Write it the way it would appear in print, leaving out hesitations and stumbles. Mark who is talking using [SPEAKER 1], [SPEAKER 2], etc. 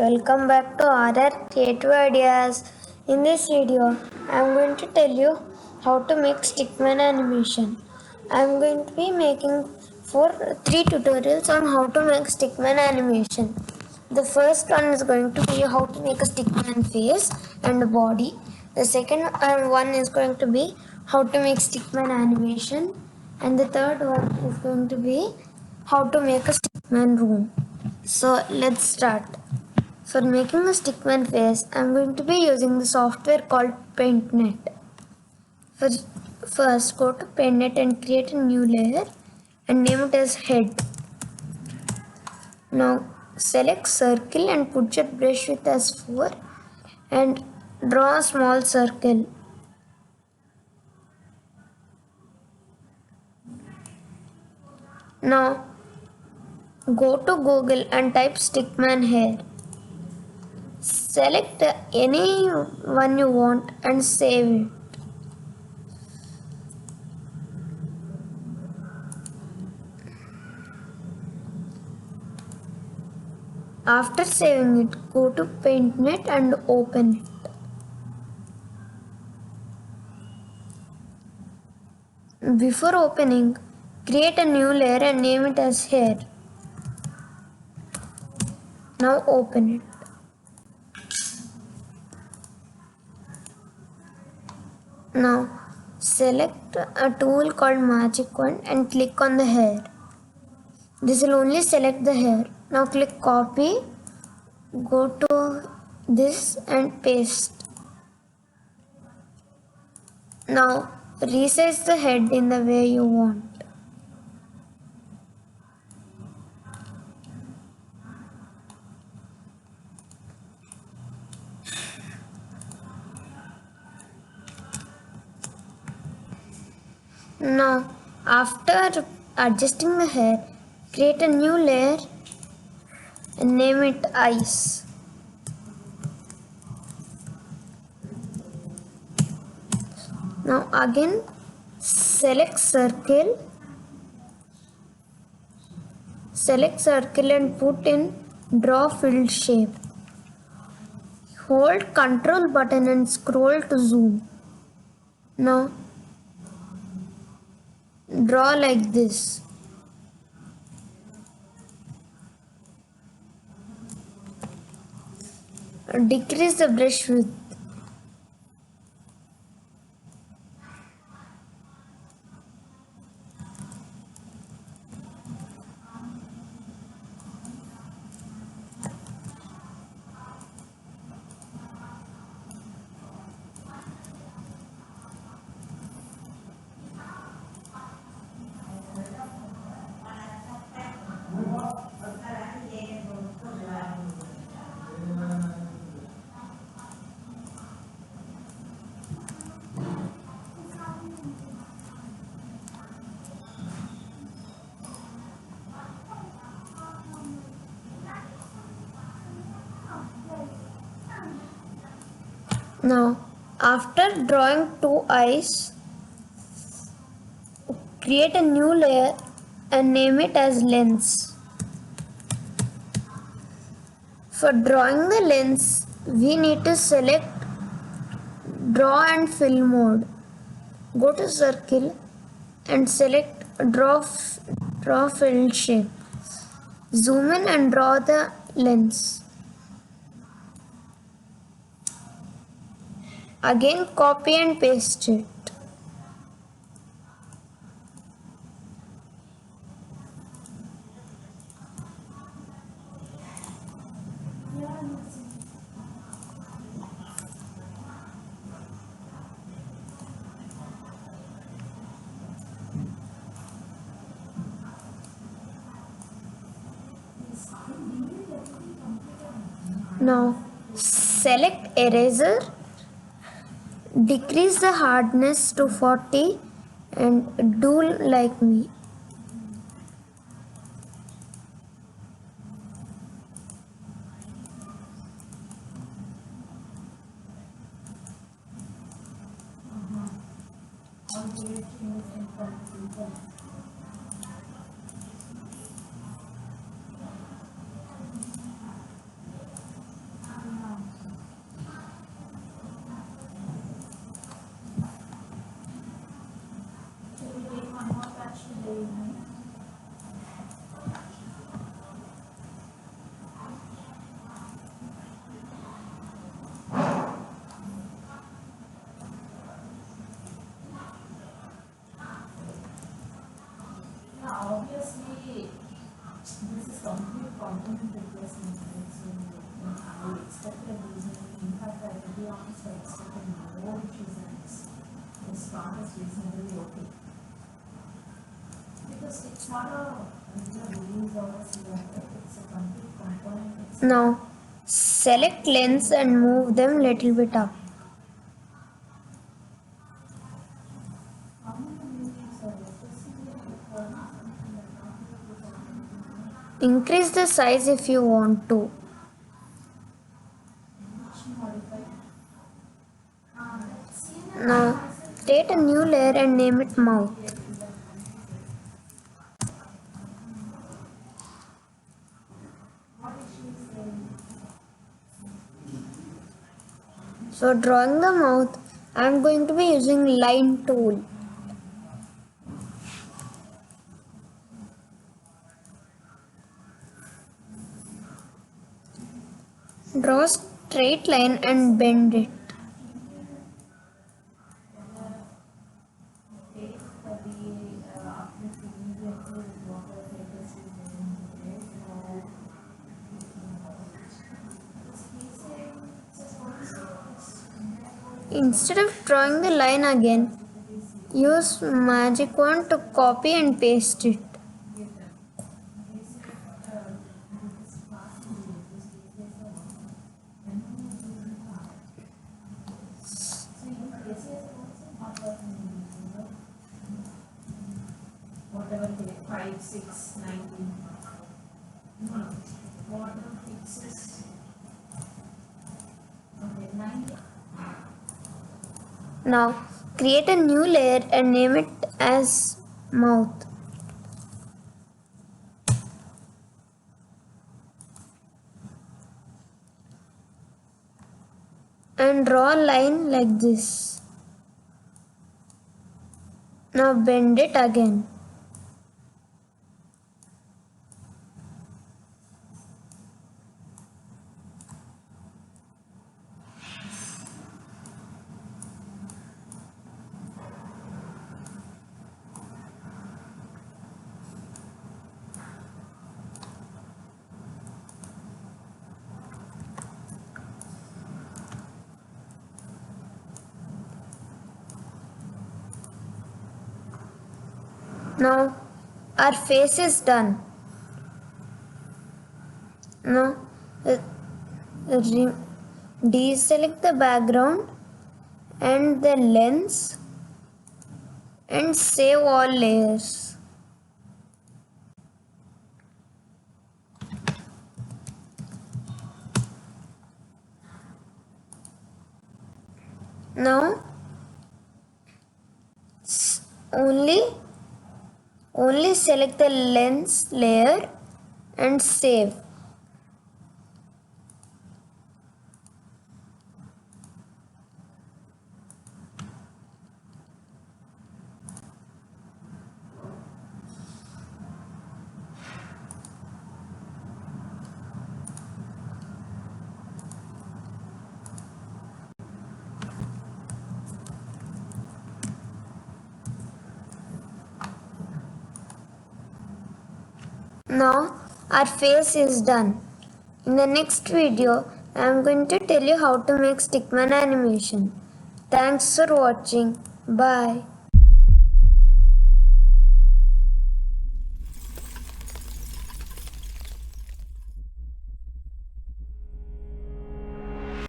[SPEAKER 1] welcome back to RR Creative Ideas. In this video, I am going to tell you how to make Stickman animation. I am going to be making three tutorials on how to make Stickman animation. The first one is going to be how to make a Stickman face and body. The second one is going to be how to make Stickman animation. And the third one is going to be how to make a Stickman room. So let's start. For making a stickman face, I am going to be using the software called PaintNet. First, go to PaintNet and create a new layer and name it as head. Now select circle and put your brush width as 4 and draw a small circle. Now go to Google and type stickman hair. Select any one you want and save it. After saving it, go to PaintNet and open it. Before opening, create a new layer and name it as hair. Now open it. Now select a tool called magic wand and click on the hair. This will only select the hair. Now click copy, go to this and paste. Now resize the head in the way you want. Now, after adjusting the hair, create a new layer and name it eyes. Now again, select circle and put in draw filled shape. Hold Ctrl button and scroll to zoom. Now draw like this. Decrease the brush width. Now, after drawing two eyes, create a new layer and name it as lens. For drawing the lens, we need to select draw and fill mode. Go to circle and select draw fill shape. Zoom in and draw the lens. Again copy and paste it. Now select eraser, decrease the hardness to 40 and do like me.
[SPEAKER 2] obviously, this is complete component replacement, right? So, I expected these. In fact, I will be honest, I expected more issues, and this part is reasonably okay. Because it's not a release or a cylinder, it's a complete component.
[SPEAKER 1] Now select lens and move them little bit up. Increase the size if you want to. Now create a new layer and name it mouth. So drawing the mouth, I am going to be using line tool. Draw straight line and bend it. Instead of drawing the line again, use magic wand to copy and paste it.
[SPEAKER 2] Whatever they 5, 6, 19. Water fixes. Okay, 9.
[SPEAKER 1] Now create a new layer and name it as mouth. And draw a line like this. Now bend it again. Now our face is done. Now deselect the background and the lens and save all layers. Now only select the lens layer and save. Now our face is done. In the next video, I am going to tell you how to make Stickman animation. Thanks for watching. Bye.